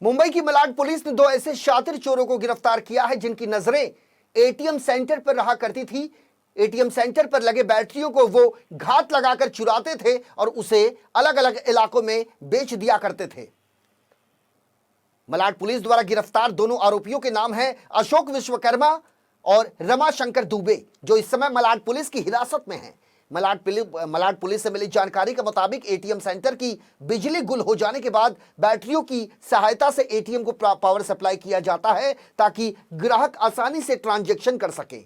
मुंबई की मलाड पुलिस ने दो ऐसे शातिर चोरों को गिरफ्तार किया है जिनकी नजरें एटीएम सेंटर पर रहा करती थी। एटीएम सेंटर पर लगे बैटरियों को वो घात लगाकर चुराते थे और उसे अलग अलग इलाकों में बेच दिया करते थे। मलाड पुलिस द्वारा गिरफ्तार दोनों आरोपियों के नाम हैं अशोक विश्वकर्मा और रमाशंकर दुबे, जो इस समय मलाड पुलिस की हिरासत में हैं। मलाड पुलिस से मिली जानकारी के मुताबिक एटीएम सेंटर की बिजली गुल हो जाने के बाद बैटरियों की सहायता से एटीएम को पावर सप्लाई किया जाता है ताकि ग्राहक आसानी से ट्रांजैक्शन कर सके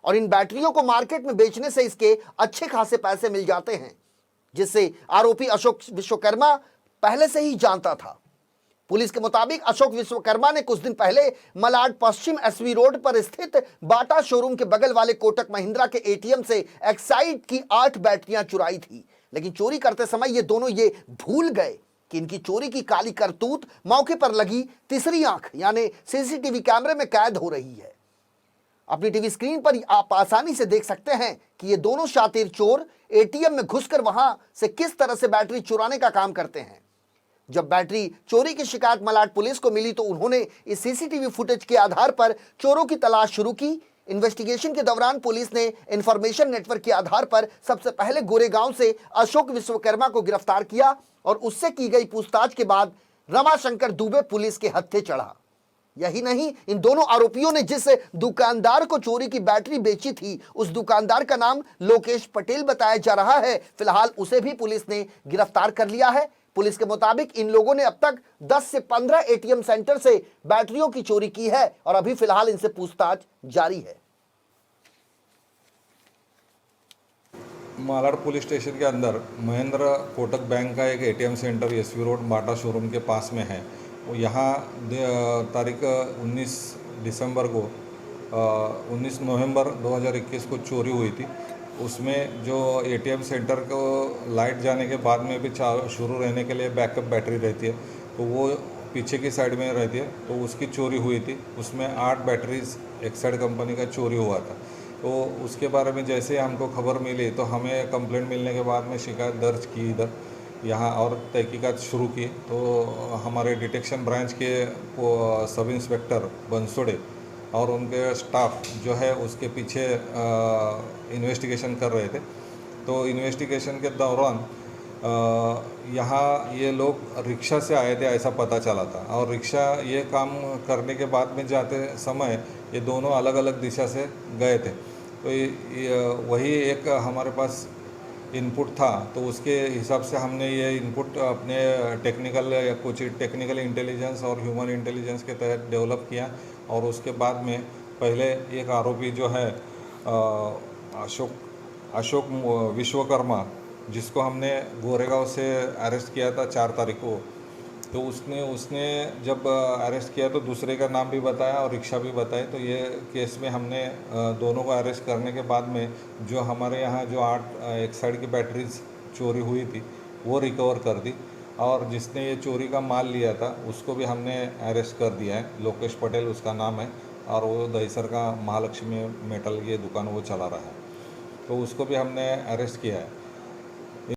और इन बैटरियों को मार्केट में बेचने से इसके अच्छे खासे पैसे मिल जाते हैं, जिससे आरोपी अशोक विश्वकर्मा पहले से ही जानता था। पुलिस के मुताबिक अशोक विश्वकर्मा ने कुछ दिन पहले मलाड पश्चिम एसवी रोड पर स्थित बाटा शोरूम के बगल वाले कोटक महिंद्रा के एटीएम से एक्साइड की 8 बैटरियां चुराई थी, लेकिन चोरी करते समय ये दोनों ये भूल गए कि इनकी चोरी की काली करतूत मौके पर लगी तीसरी आंख यानी सीसीटीवी कैमरे में कैद हो रही है। अपनी टीवी स्क्रीन पर आप आसानी से देख सकते हैं कि ये दोनों शातिर चोर एटीएम में घुसकर वहां से किस तरह से बैटरी चुराने का काम करते हैं। जब बैटरी चोरी की शिकायत मलाड पुलिस को मिली तो उन्होंने इस सीसीटीवी फुटेज के आधार पर चोरों की तलाश शुरू की। इन्वेस्टिगेशन के दौरान पुलिस ने इंफॉर्मेशन नेटवर्क के आधार पर सबसे पहले गोरेगांव से अशोक विश्वकर्मा को गिरफ्तार किया और उससे की गई पूछताछ के बाद रमाशंकर दुबे पुलिस के हत्थे चढ़ा। यही नहीं, इन दोनों आरोपियों ने जिस दुकानदार को चोरी की बैटरी बेची थी उस दुकानदार का नाम लोकेश पटेल बताया जा रहा है। फिलहाल उसे भी पुलिस ने गिरफ्तार कर लिया है। पुलिस के मुताबिक इन लोगों ने अब तक 10 से 15 एटीएम सेंटर से बैटरियों की चोरी की है और अभी फिलहाल इनसे पूछताछ जारी है। मालाड पुलिस स्टेशन के अंदर महेंद्र कोटक बैंक का एक ATM centre SV road Bata showroom के पास में है। वो यहाँ तारीख 19 दिसंबर को 19 नवंबर 2021 को चोरी हुई थी। उसमें जो एटीएम सेंटर को लाइट जाने के बाद में भी शुरू रहने के लिए बैकअप बैटरी रहती है, तो वो पीछे की साइड में रहती है, तो उसकी चोरी हुई थी। उसमें 8 बैटरीज एक्साइड कंपनी का चोरी हुआ था। तो उसके बारे में जैसे हमको खबर मिली तो हमें कंप्लेंट मिलने के बाद में शिकायत दर्ज की इधर यहाँ और तहकीकात शुरू की। तो हमारे डिटेक्शन ब्रांच के सब इंस्पेक्टर बंसोड़े और उनके स्टाफ जो है उसके पीछे इन्वेस्टिगेशन कर रहे थे। तो इन्वेस्टिगेशन के दौरान यहाँ ये लोग रिक्शा से आए थे ऐसा पता चला था और रिक्शा ये काम करने के बाद में जाते समय ये दोनों अलग अलग दिशा से गए थे। तो वही एक हमारे पास इनपुट था, तो उसके हिसाब से हमने ये इनपुट अपने कुछ टेक्निकल इंटेलिजेंस और ह्यूमन इंटेलिजेंस के तहत डेवलप किया और उसके बाद में पहले एक आरोपी जो है अशोक विश्वकर्मा, जिसको हमने गोरेगांव से अरेस्ट किया था 4 तारीख को, तो उसने जब अरेस्ट किया तो दूसरे का नाम भी बताया और रिक्शा भी बताई। तो ये केस में हमने दोनों को अरेस्ट करने के बाद में जो हमारे यहाँ जो 8 एक्साइड की बैटरीज चोरी हुई थी वो रिकवर कर दी और जिसने ये चोरी का माल लिया था उसको भी हमने अरेस्ट कर दिया है। लोकेश पटेल उसका नाम है और वो दहीसर का महालक्ष्मी मेटल की दुकान वो चला रहा है, तो उसको भी हमने अरेस्ट किया है।